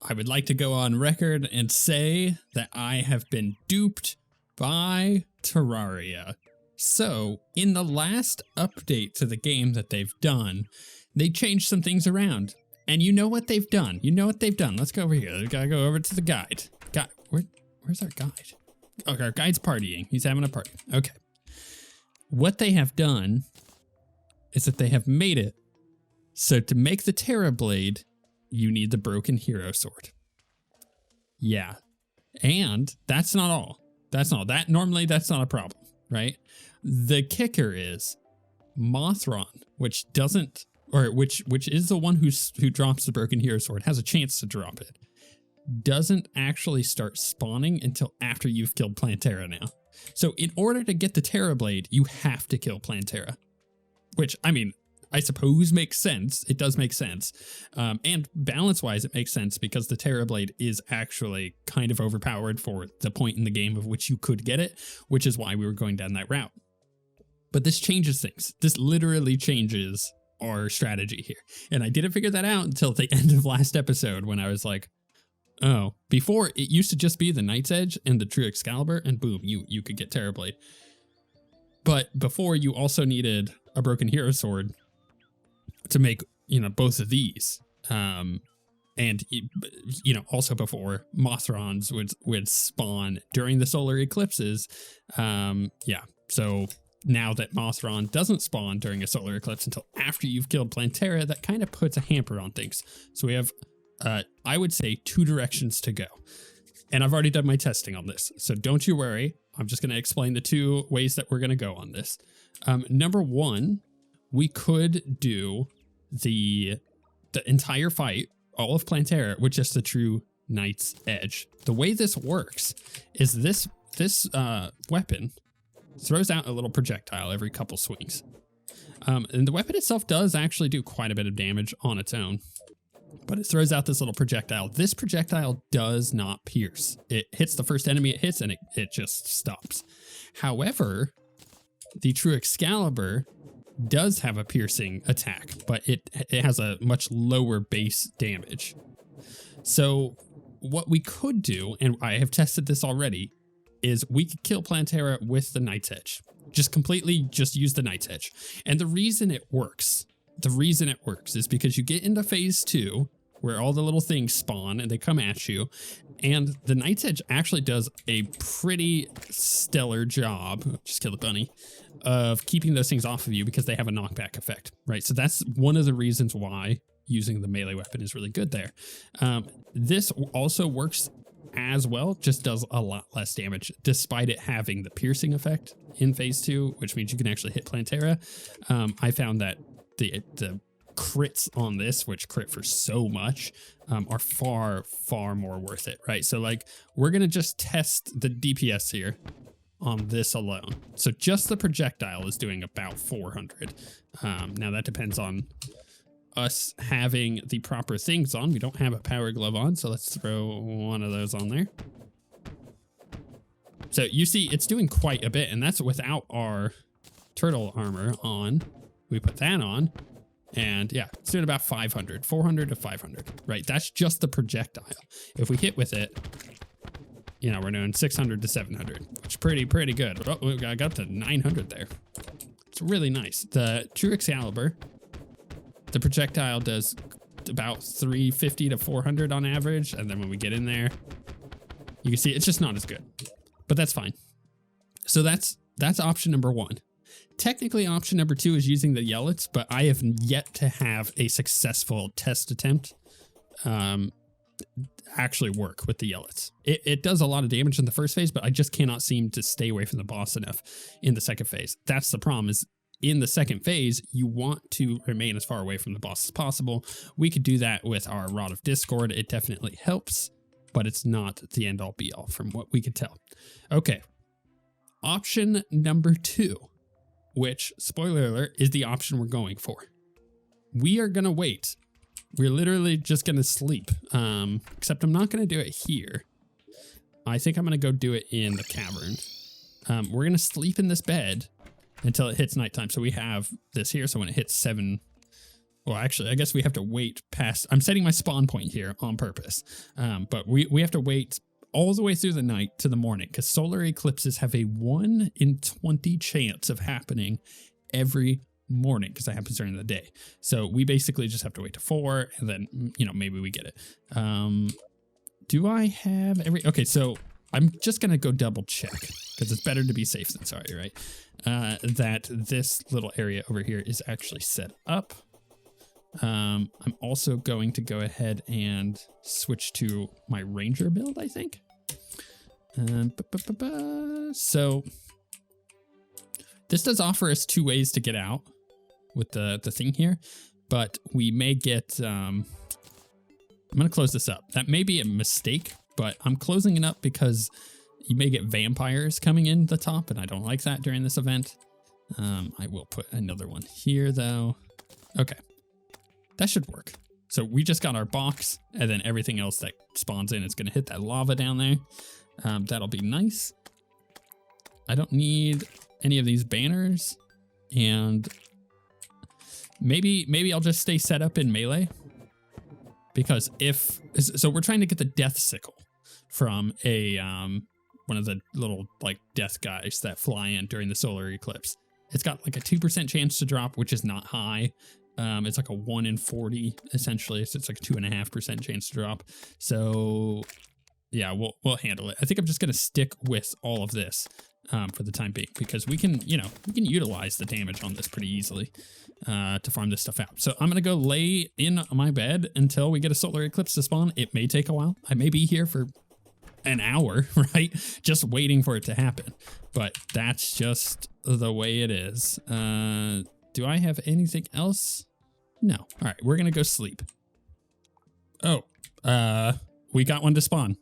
I would like to go on record and say that I have been duped by Terraria. So, in the last update to the game that they've done, they changed some things around. And you know what they've done. Let's go over here. We gotta go over to the guide. Where's our guide? Okay, our guide's partying. He's having a party. Okay. What they have done is that they have made it so to make the Terra Blade, you need the broken hero sword. Yeah. And that's not all. Normally that's not a problem, right? The kicker is Mothron, which is the one who drops the broken hero sword, has a chance to drop it, doesn't actually start spawning until after you've killed Plantera now. So in order to get the Terra Blade, you have to kill Plantera, which, I mean, I suppose makes sense. It does make sense. And balance-wise, it makes sense because the Terra Blade is actually kind of overpowered for the point in the game of which you could get it, which is why we were going down that route. But this changes things. This literally changes our strategy here. And I didn't figure that out until the end of last episode when I was like, oh, before it used to just be the Knight's Edge and the True Excalibur, and boom, you could get Terra Blade. But before, you also needed a broken hero sword to make, both of these. And, also before, Mothrons would spawn during the solar eclipses. So now that Mothron doesn't spawn during a solar eclipse until after you've killed Plantera, that kind of puts a hamper on things. So we have, I would say, 2 directions to go. And I've already done my testing on this, so don't you worry. I'm just going to explain the 2 ways that we're going to go on this. Number 1, we could do the entire fight, all of Plantera, with just the true Knight's Edge. The way this works is this weapon throws out a little projectile every couple swings. And the weapon itself does actually do quite a bit of damage on its own, but it throws out this little projectile. This projectile does not pierce. It hits the first enemy it hits and it just stops. However, the True Excalibur does have a piercing attack, but it has a much lower base damage. So what we could do, and I have tested this already, is we could kill Plantera with the Knight's Edge. Just use the Knight's Edge. And the reason it works is because you get into phase 2, where all the little things spawn and they come at you, and the Knight's Edge actually does a pretty stellar job, just kill the bunny, of keeping those things off of you because they have a knockback effect, right? So that's one of the reasons why using the melee weapon is really good there. This also works as well, just does a lot less damage, despite it having the piercing effect in phase 2, which means you can actually hit Plantera. I found that the crits on this, which crit for so much, are far, far more worth it, right? So like, we're going to just test the DPS here on this alone. So just the projectile is doing about 400. Now that depends on us having the proper things on. We don't have a power glove on, so let's throw one of those on there. So you see it's doing quite a bit, and that's without our turtle armor on. We put that on, and yeah, it's doing about 500, 400 to 500, right? That's just the projectile. If we hit with it, we're doing 600 to 700, which is pretty good. Oh, we got up to 900 there. It's really nice. The True Excalibur, the projectile does about 350 to 400 on average, and then when we get in there, you can see it's just not as good, but that's fine. So that's option number 1. Technically, option number 2 is using the Yellets, but I have yet to have a successful test attempt actually work with the Yellets. It does a lot of damage in the first phase, but I just cannot seem to stay away from the boss enough in the second phase. That's the problem, is in the second phase, you want to remain as far away from the boss as possible. We could do that with our Rod of Discord. It definitely helps, but it's not the end all be all from what we could tell. Okay. Option number 2, which, spoiler alert, is the option we're going for. We are going to wait. We're literally just going to sleep. Except I'm not going to do it here. I think I'm going to go do it in the cavern. We're going to sleep in this bed until it hits nighttime. So we have this here. So when it hits 7 Well, actually, I guess we have to wait past. I'm setting my spawn point here on purpose. But we have to wait all the way through the night to the morning because solar eclipses have a 1 in 20 chance of happening every morning because it happens during the day. So we basically just have to wait to 4 and then, maybe we get it. Do I have okay, so I'm just going to go double check because it's better to be safe than sorry, right? That this little area over here is actually set up. I'm also going to go ahead and switch to my ranger build, I think. So this does offer us 2 ways to get out with the thing here, but we may get, I'm going to close this up. That may be a mistake, but I'm closing it up because you may get vampires coming in the top, and I don't like that during this event. I will put another one here though. Okay. That should work. So we just got our box, and then everything else that spawns in is going to hit that lava down there. That'll be nice. I don't need any of these banners, and maybe I'll just stay set up in melee. Because so we're trying to get the death sickle from a one of the little like death guys that fly in during the solar eclipse. It's got like a 2% chance to drop, which is not high. It's like a 1 in 40 essentially, so it's like a 2.5% chance to drop. So yeah, we'll handle it. I think I'm just gonna stick with all of this for the time being because we can utilize the damage on this pretty easily to farm this stuff out. So I'm gonna go lay in my bed until we get a solar eclipse to spawn. It may take a while. I may be here for an hour, right? Just waiting for it to happen. But that's just the way it is. Do I have anything else? No. All right, we're gonna go sleep. Oh, we got one to spawn.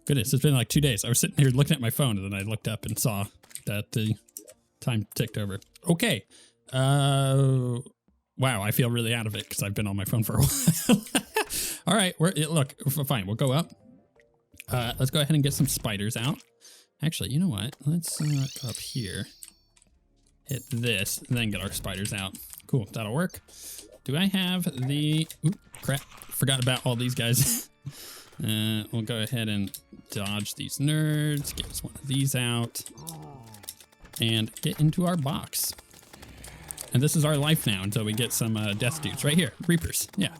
Goodness, it's been like 2 days. I was sitting here looking at my phone and then I looked up and saw that the time ticked over. Okay. Wow, I feel really out of it because I've been on my phone for a while. All right, look, fine, we'll go up. Let's go ahead and get some spiders out. Actually, you know what? Let's go up here. Hit this, and then get our spiders out. Cool, that'll work. Do I have the... Oop, crap. Forgot about all these guys. We'll go ahead and dodge these nerds. Get us one of these out. And get into our box. And this is our life now until we get some death dudes. Right here, Reapers. Yeah.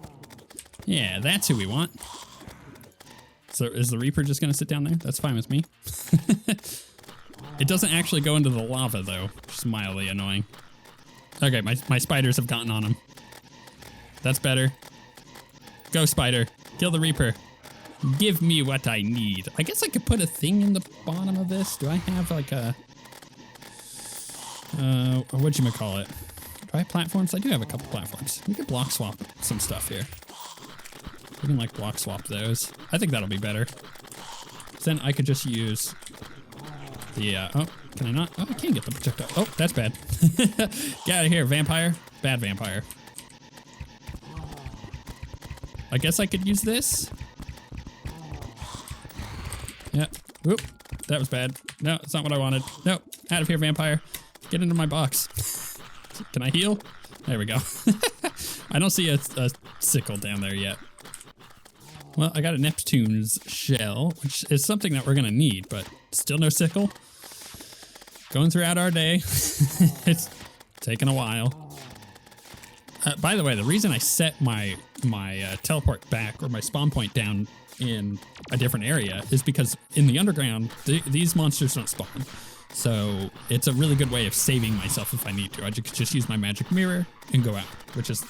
Yeah, that's who we want. So is the Reaper just going to sit down there? That's fine with me. It doesn't actually go into the lava, though, which is mildly annoying. Okay, my spiders have gotten on him. That's better. Go, spider. Kill the Reaper. Give me what I need. I guess I could put a thing in the bottom of this. Do I have, like, a... whatchamacallit? Do I have platforms? I do have a couple platforms. We could block swap some stuff here. We can, like, block swap those. I think that'll be better. Then I could just use... oh, can I not? Oh, I can get the projectile. Oh, that's bad. Get out of here, vampire. Bad vampire. I guess I could use this. Yeah. Whoop. That was bad. No, it's not what I wanted. No, out of here, vampire. Get into my box. Can I heal? There we go. I don't see a sickle down there yet. Well, I got a Neptune's shell, which is something that we're going to need, but still no sickle. Going throughout our day. It's taking a while. By the way, the reason I set my teleport back or my spawn point down in a different area is because in the underground, these monsters don't spawn. So it's a really good way of saving myself if I need to. I could just use my magic mirror and go out, which is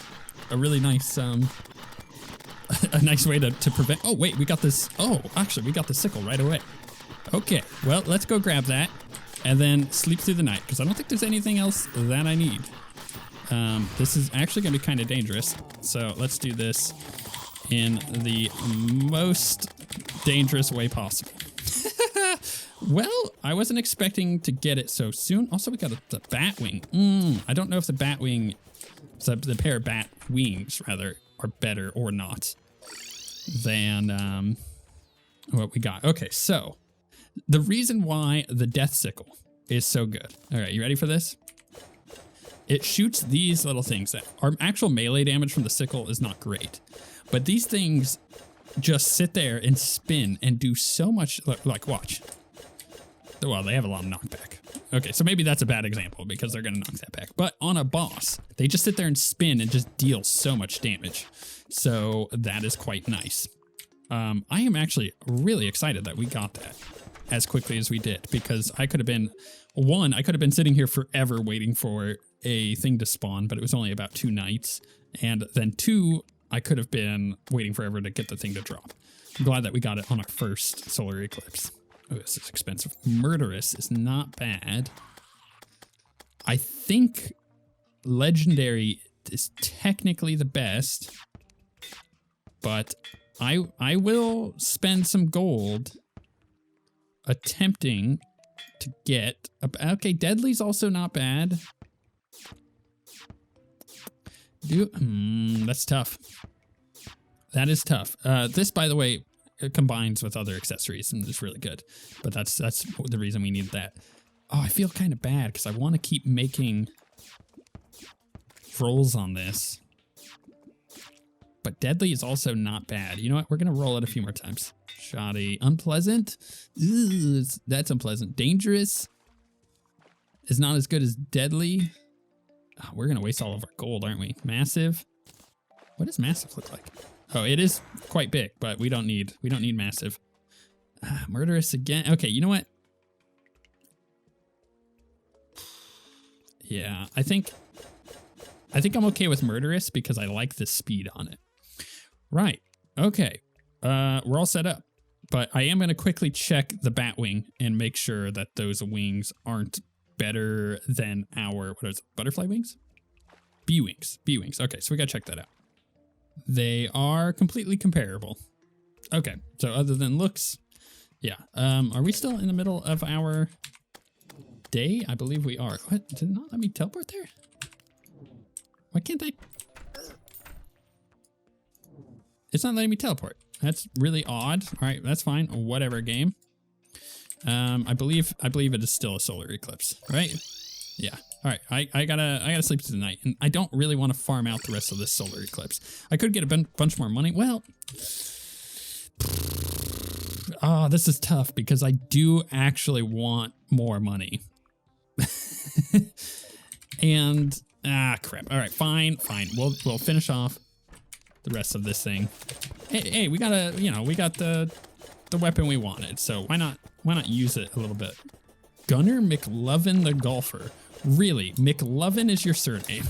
a really nice... a nice way to prevent... Oh, wait, we got this... Oh, actually, we got the sickle right away. Okay, well, let's go grab that and then sleep through the night because I don't think there's anything else that I need. This is actually going to be kind of dangerous. So let's do this in the most dangerous way possible. Well, I wasn't expecting to get it so soon. Also, we got the bat wing. I don't know if the bat wing... So the pair of bat wings, rather, are better or not than what we got. Okay, so the reason why the death sickle is so good. All right, you ready for this? it shoots these little things. Our actual melee damage from the sickle is not great, but these things just sit there and spin and do so much. Like, watch. Well, they have a lot of knockback. Okay, so maybe that's a bad example because they're going to knock that back. But on a boss, they just sit there and spin and just deal so much damage. So that is quite nice. I am actually really excited that we got that as quickly as we did, because I could have been, one, I could have been sitting here forever waiting for a thing to spawn, but it was only about 2 nights. And then 2, I could have been waiting forever to get the thing to drop. I'm glad that we got it on our first solar eclipse. Oh, this is expensive. Murderous is not bad. I think legendary is technically the best, but I will spend some gold attempting to get... Okay, deadly's also not bad. That's tough. That is tough. This, by the way, it combines with other accessories and it's really good. But that's the reason we need that. Oh, I feel kind of bad because I want to keep making rolls on this. But deadly is also not bad. You know what? We're going to roll it a few more times. Shoddy. Unpleasant. Ugh, that's unpleasant. Dangerous is not as good as deadly. Oh, we're going to waste all of our gold, aren't we? Massive. What does massive look like? Oh, it is quite big, but we don't need massive. Murderous again. Okay, you know what? Yeah, I think I'm okay with murderous because I like the speed on it. Right. Okay. We're all set up, but I am going to quickly check the Batwing and make sure that those wings aren't better than our, what is it, butterfly wings? Bee wings. Bee wings. Okay, so we got to check that out. They are completely comparable. Okay, so other than looks, yeah. Are we still in the middle of our day? I believe we are. What? Did it not let me teleport there? Why can't I? It's not letting me teleport. That's really odd. All right, that's fine. Whatever, game. I believe it is still a solar eclipse, right? Yeah. All right. I gotta sleep tonight, and I don't really want to farm out the rest of this solar eclipse. I could get a bunch more money. Well, oh, this is tough because I do actually want more money. And crap. All right, fine. We'll finish off the rest of this thing. Hey, we got the weapon we wanted, so why not use it a little bit? Gunner McLovin the golfer. Really, McLovin is your surname?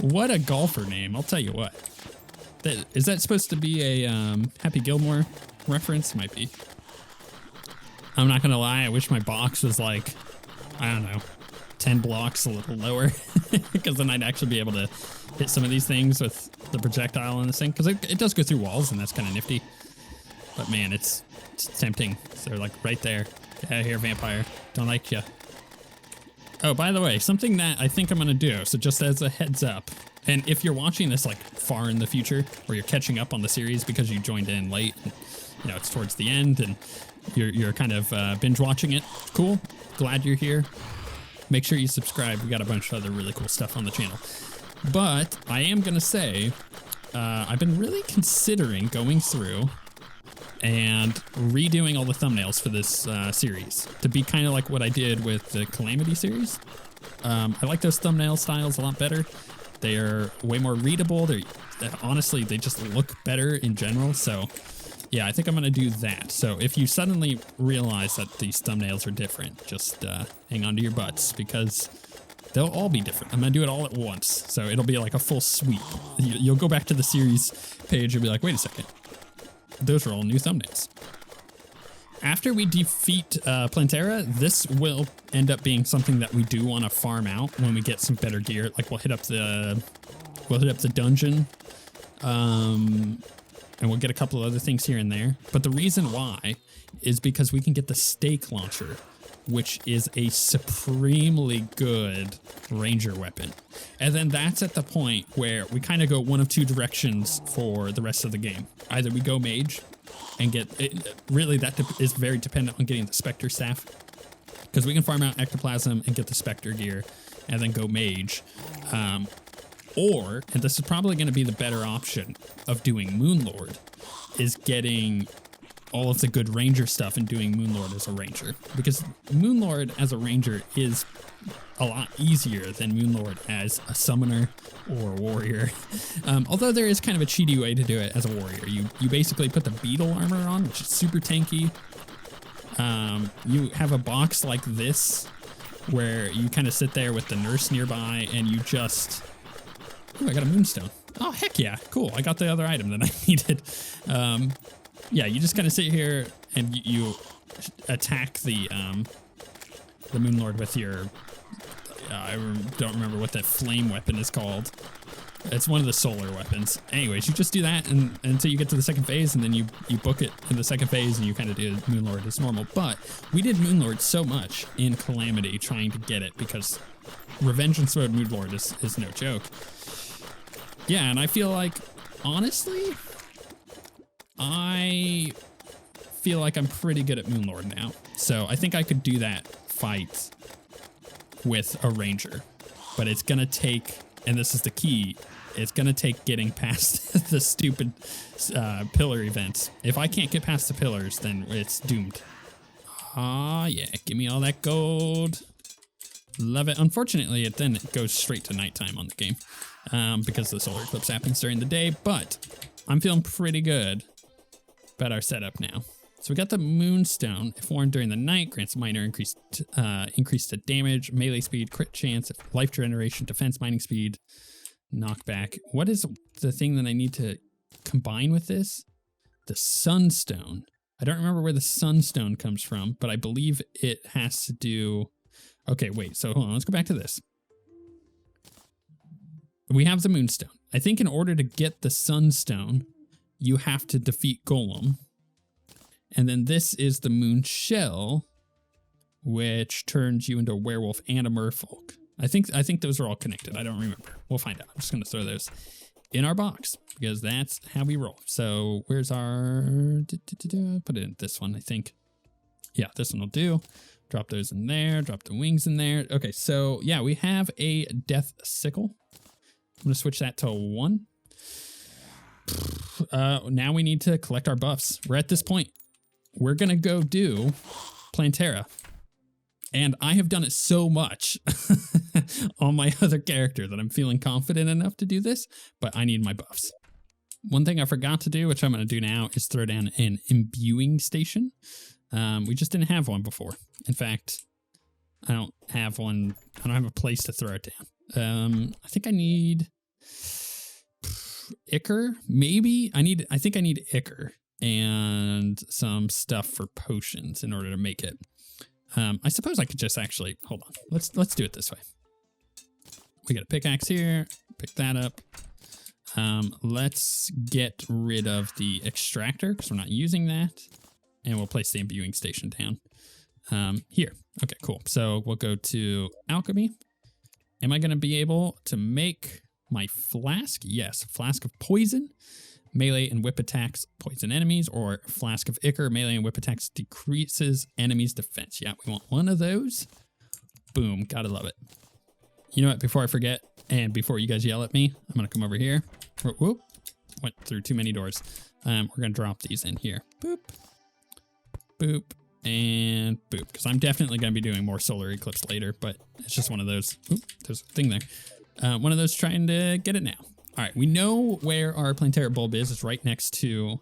What a golfer name! I'll tell you what. Is that supposed to be a Happy Gilmore reference? Might be. I'm not gonna lie. I wish my box was like, I don't know, 10 blocks a little lower, because then I'd actually be able to hit some of these things with the projectile in this thing, because it does go through walls, and that's kind of nifty. But man, it's tempting. So they're like right there. Get out of here, vampire. Don't like ya. Oh, by the way, something that I think I'm going to do, so just as a heads up, and if you're watching this like far in the future, or you're catching up on the series because you joined in late, and, you know, it's towards the end, and you're kind of binge watching it, cool, glad you're here. Make sure you subscribe. We got a bunch of other really cool stuff on the channel. But I am going to say, I've been really considering going through and redoing all the thumbnails for this series to be kind of like what I did with the Calamity series. I like those thumbnail styles a lot better. They are way more readable. Honestly, they just look better in general. So yeah, I think I'm going to do that. So if you suddenly realize that these thumbnails are different, just hang on to your butts because they'll all be different. I'm going to do it all at once. So it'll be like a full sweep. You'll go back to the series page and be like, wait a second. Those are all new thumbnails. After we defeat Plantera, this will end up being something that we do want to farm out when we get some better gear. Like we'll hit up the dungeon, and we'll get a couple of other things here and there. But the reason why is because we can get the stake launcher, which is a supremely good ranger weapon. And then that's at the point where we kind of go one of two directions for the rest of the game. Either we go mage and get it, really that is very dependent on getting the Specter staff, because we can farm out ectoplasm and get the Specter gear and then go mage. Or, and this is probably going to be the better option of doing Moonlord, is getting all of the good ranger stuff and doing Moonlord as a ranger. Because Moonlord as a ranger is a lot easier than Moonlord as a summoner or a warrior. Although there is kind of a cheaty way to do it as a warrior. You basically put the beetle armor on, which is super tanky. You have a box like this where you kind of sit there with the nurse nearby and you just... Ooh, I got a Moonstone. Oh, heck yeah. Cool. I got the other item that I needed. Yeah, you just kind of sit here and you attack the Moonlord with your... I don't remember what that flame weapon is called. It's one of the solar weapons. Anyways, you just do that until you get to the second phase, and then you book it in the second phase, and you kind of do Moonlord as normal. But we did Moonlord so much in Calamity trying to get it, because Revengeance Mode Moonlord is no joke. Yeah, and I feel like, honestly, I feel like I'm pretty good at Moonlord now. So I think I could do that fight with a ranger. But it's going to take, and this is the key, it's going to take getting past the stupid pillar events. If I can't get past the pillars, then it's doomed. Ah, yeah, give me all that gold. Love it. Unfortunately, it goes straight to nighttime on the game because the solar eclipse happens during the day, but I'm feeling pretty good about our setup now. So we got the Moonstone. If worn during the night, grants minor increase to damage, melee speed, crit chance, life generation, defense, mining speed, knockback. What is the thing that I need to combine with this? The Sunstone. I don't remember where the Sunstone comes from, but I believe it has to do... Okay, wait, so hold on, let's go back to this. We have the Moonstone. I think in order to get the Sunstone, you have to defeat Golem. And then this is the Moon Shell, which turns you into a werewolf and a merfolk. I think those are all connected. I don't remember. We'll find out. I'm just going to throw those in our box because that's how we roll. So where's our... Put it in this one, I think. Yeah, this one will do. Drop those in there. Drop the wings in there. Okay, so yeah, we have a Death Sickle. I'm going to switch that to 1. Now we need to collect our buffs. We're at this point. We're going to go do Plantera. And I have done it so much on my other character that I'm feeling confident enough to do this, but I need my buffs. One thing I forgot to do, which I'm going to do now, is throw down an Imbuing Station. We just didn't have one before. In fact, I don't have one. I don't have a place to throw it down. I think I need Ichor, maybe. I think I need Ichor and some stuff for potions in order to make it. I suppose I could just actually, hold on. Let's do it this way. We got a pickaxe here. Pick that up. Let's get rid of the extractor because we're not using that. And we'll place the Imbuing Station down here. Okay, cool. So we'll go to alchemy. Am I going to be able to make my flask? Yes, flask of poison. Melee and whip attacks poison enemies, or flask of Ichor, melee and whip attacks decreases enemies' defense. Yeah, we want one of those. Boom, gotta love it. You know what, before I forget, and before you guys yell at me, I'm gonna come over here. Whoop, went through too many doors. We're gonna drop these in here. Boop, boop, and boop. Because I'm definitely gonna be doing more solar eclipse later, but it's just one of those. Oop, there's a thing there. One of those trying to get it now. All right, we know where our Plantera bulb is. It's right next to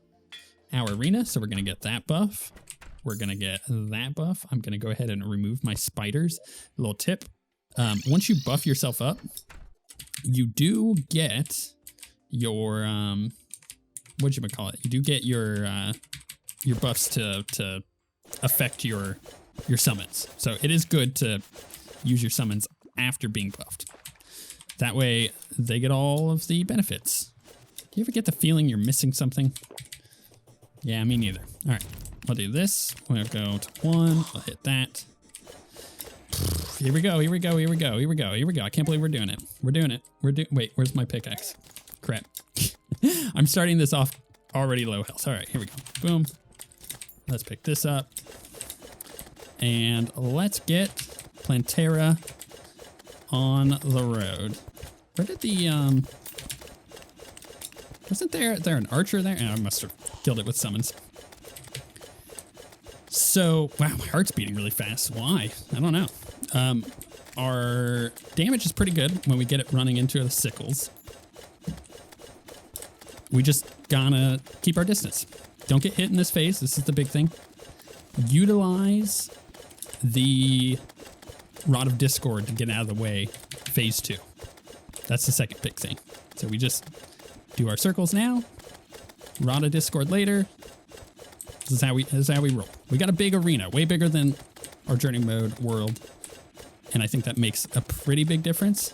our arena, so we're going to get that buff. We're going to get that buff. I'm going to go ahead and remove my spiders. A little tip. Once you buff yourself up, you do get your, whatchamacallit? You do get your buffs to affect your summons. So it is good to use your summons after being buffed. That way, they get all of the benefits. Do you ever get the feeling you're missing something? Yeah, me neither. All right, I'll do this. We'll go to 1. I'll hit that. Here we go, here we go, here we go, here we go, here we go. I can't believe we're doing it. We're doing it. Wait, where's my pickaxe? Crap. I'm starting this off already low health. All right, here we go. Boom. Let's pick this up. And let's get Plantera on the road. Where did the, wasn't there an archer there? Oh, I must have killed it with summons. So, wow, my heart's beating really fast. Why? I don't know. Our damage is pretty good when we get it running into the sickles. We just gotta keep our distance. Don't get hit in this phase. This is the big thing. Utilize the Rod of Discord to get out of the way. Phase 2. That's the second big thing. So we just do our circles now. Rod of Discord later. This is how we roll. We got a big arena, way bigger than our journey mode world. And I think that makes a pretty big difference.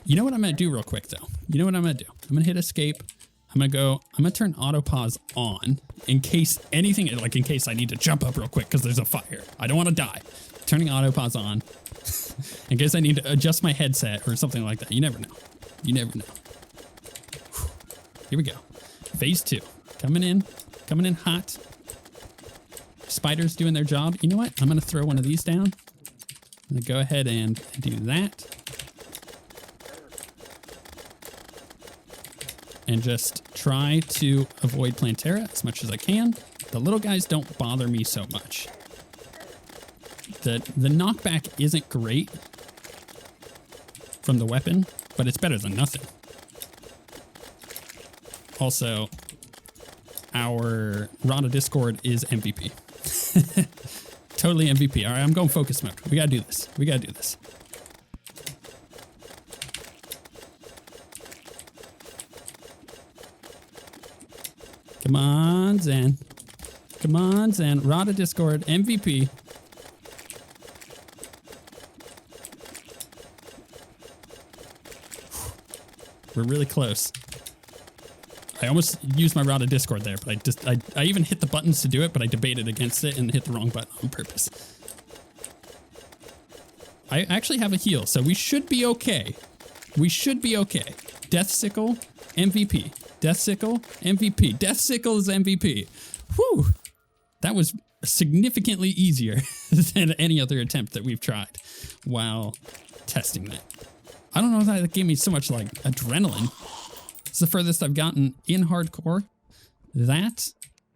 You know what I'm going to do real quick, though? You know what I'm going to do? I'm going to hit escape. I'm going to turn auto pause on in case anything, like in case I need to jump up real quick because there's a fire. I don't want to die. Turning auto pause on in case I need to adjust my headset or something like that. You never know. You never know. Here we go. Phase 2. Coming in hot. Spiders doing their job. You know what? I'm going to throw one of these down. I'm going to go ahead and do that. And just try to avoid Plantera as much as I can. The little guys don't bother me so much. The knockback isn't great from the weapon, but it's better than nothing. Also, our Rod of Discord is MVP. Totally MVP. All right, I'm going focus mode. We gotta do this. We gotta do this. Come on, Zen. Come on, Zen. Rod of Discord, MVP. We're really close. I almost used my Rod of Discord there, but I even hit the buttons to do it, but I debated against it and hit the wrong button on purpose. I actually have a heal, so we should be okay. We should be okay. Death Sickle, MVP. Death Sickle, MVP. Death Sickle is MVP. Whew. That was significantly easier than any other attempt that we've tried while testing that. I don't know if that gave me so much like adrenaline. It's the furthest I've gotten in hardcore. That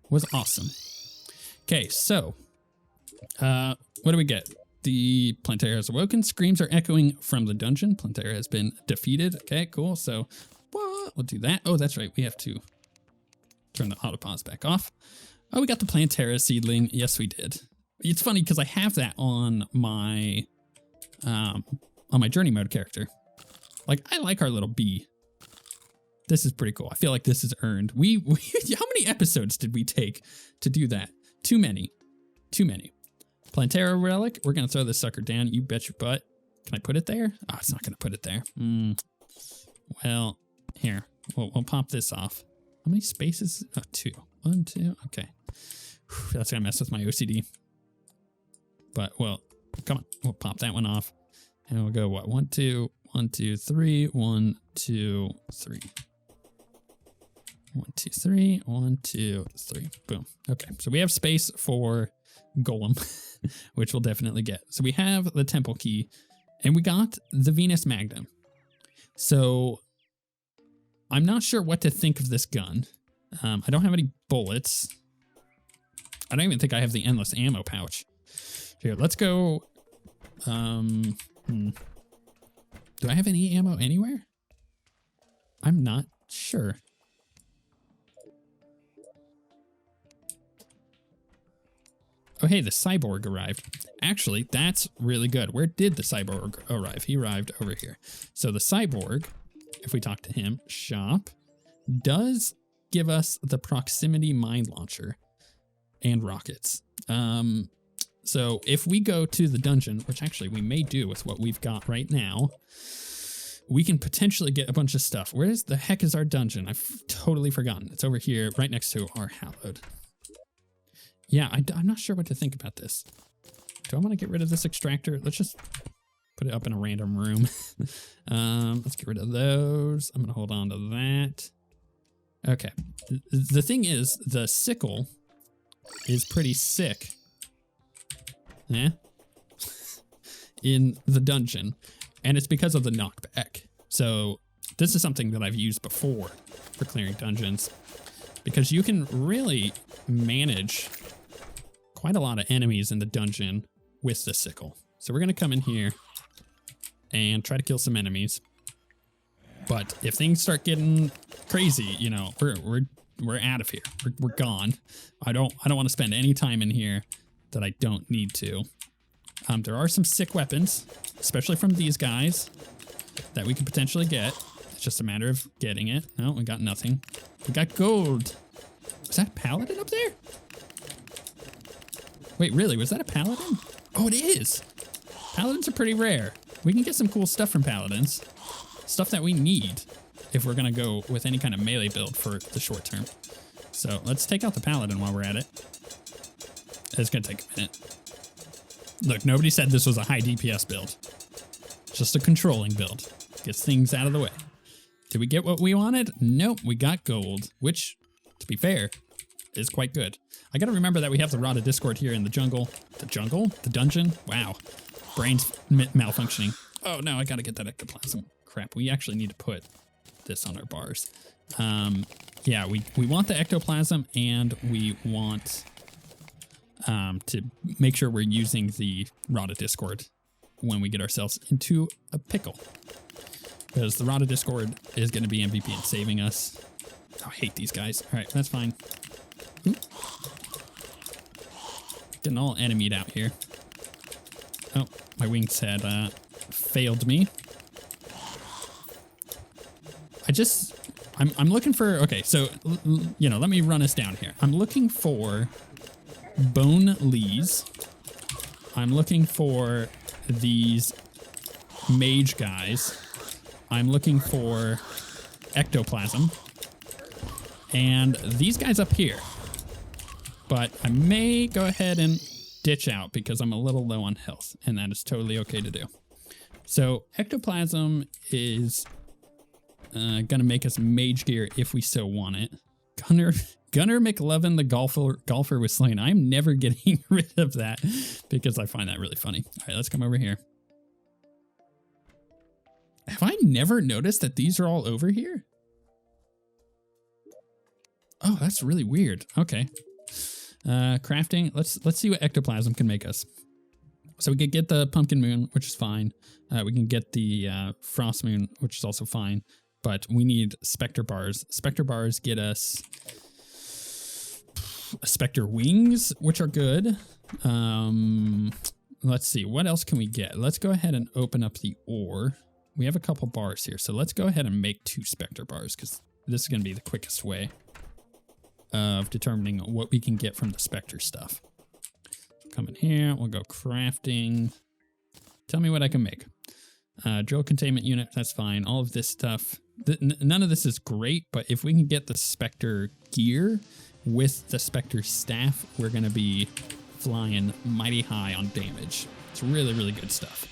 was awesome. Okay, so what do we get? The Plantera has awoken. Screams are echoing from the dungeon. Plantera has been defeated. Okay, cool. So we'll do that. Oh, that's right. We have to turn the auto pause back off. Oh, we got the Plantera Seedling. Yes, we did. It's funny because I have that on my journey mode character. Like, I like our little bee. This is pretty cool. I feel like this is earned. How many episodes did we take to do that? Too many. Too many. Plantera relic. We're going to throw this sucker down. You bet your butt. Can I put it there? Oh, it's not going to put it there. Well, here. We'll pop this off. How many spaces? Oh, 2. 1, 2. Okay. Whew, that's going to mess with my OCD. But, well, come on. We'll pop that one off. And we'll go, what? 1, 2, 1, 2, 3. 1, 2, 3. 1, 2, 3. 1, 2, 3. Boom. Okay. So we have space for Golem, which we'll definitely get. So we have the temple key and we got the Venus Magnum. So I'm not sure what to think of this gun. I don't have any bullets. I don't even think I have the endless ammo pouch. Here, let's go. Do I have any ammo anywhere? I'm not sure. Oh, hey, the cyborg arrived. Actually, that's really good. Where did the cyborg arrive? He arrived over here. So the cyborg, if we talk to him, shop, does give us the proximity mine launcher and rockets. So if we go to the dungeon, which actually we may do with what we've got right now, we can potentially get a bunch of stuff. Where the heck is our dungeon? I've totally forgotten. It's over here, right next to our hallowed. Yeah, I'm not sure what to think about this. Do I want to get rid of this extractor? Let's just put it up in a random room. Let's get rid of those. I'm going to hold on to that. Okay. The thing is, the sickle is pretty sick. Yeah. In the dungeon. And it's because of the knockback. So this is something that I've used before for clearing dungeons, because you can really manage quite a lot of enemies in the dungeon with the sickle. So we're going to come in here and try to kill some enemies. But if things start getting crazy, you know, we're out of here. We're gone. I don't want to spend any time in here that I don't need to. There are some sick weapons, especially from these guys, that we could potentially get. It's just a matter of getting it. No, we got nothing. We got gold. Was that a paladin up there? Wait, really? Was that a paladin? Oh, it is. Paladins are pretty rare. We can get some cool stuff from paladins. Stuff that we need if we're going to go with any kind of melee build for the short term. So let's take out the paladin while we're at it. It's going to take a minute. Look, nobody said this was a high DPS build. Just a controlling build. Gets things out of the way. Did we get what we wanted? Nope, we got gold, which, to be fair, is quite good. I got to remember that we have the Rod of Discord here in the jungle. The jungle? The dungeon? Wow. Brain's malfunctioning. Oh no, I got to get that ectoplasm. Crap, we actually need to put this on our bars. Yeah, we want the ectoplasm, and we want to make sure we're using the Rod of Discord when we get ourselves into a pickle. Because the Rod of Discord is going to be MVP in saving us. Oh, I hate these guys. All right, that's fine. Oop. Getting all enemied out here. Oh, my wings had failed me. I'm looking for, okay, so, you know, let me run us down here. I'm looking for bone lees. I'm looking for these mage guys. I'm looking for ectoplasm. And these guys up here. But I may go ahead and ditch out because I'm a little low on health, and that is totally okay to do. So ectoplasm is gonna make us mage gear if we so want it. Gunner McLovin, the golfer was slain. I'm never getting rid of that because I find that really funny. All right, let's come over here. Have I never noticed that these are all over here? Oh, that's really weird. Okay. Crafting. Let's see what ectoplasm can make us. So we could get the pumpkin moon, which is fine. We can get the frost moon, which is also fine. But we need Specter Bars. Specter Bars get us Specter Wings, which are good. Let's see. What else can we get? Let's go ahead and open up the ore. We have a couple bars here. So let's go ahead and make 2 Specter Bars because this is going to be the quickest way of determining what we can get from the Specter stuff. Come in here. We'll go crafting. Tell me what I can make. Drill containment unit. That's fine. All of this stuff. None of this is great, but if we can get the Specter gear with the Specter staff, we're going to be flying mighty high on damage. It's really, really good stuff.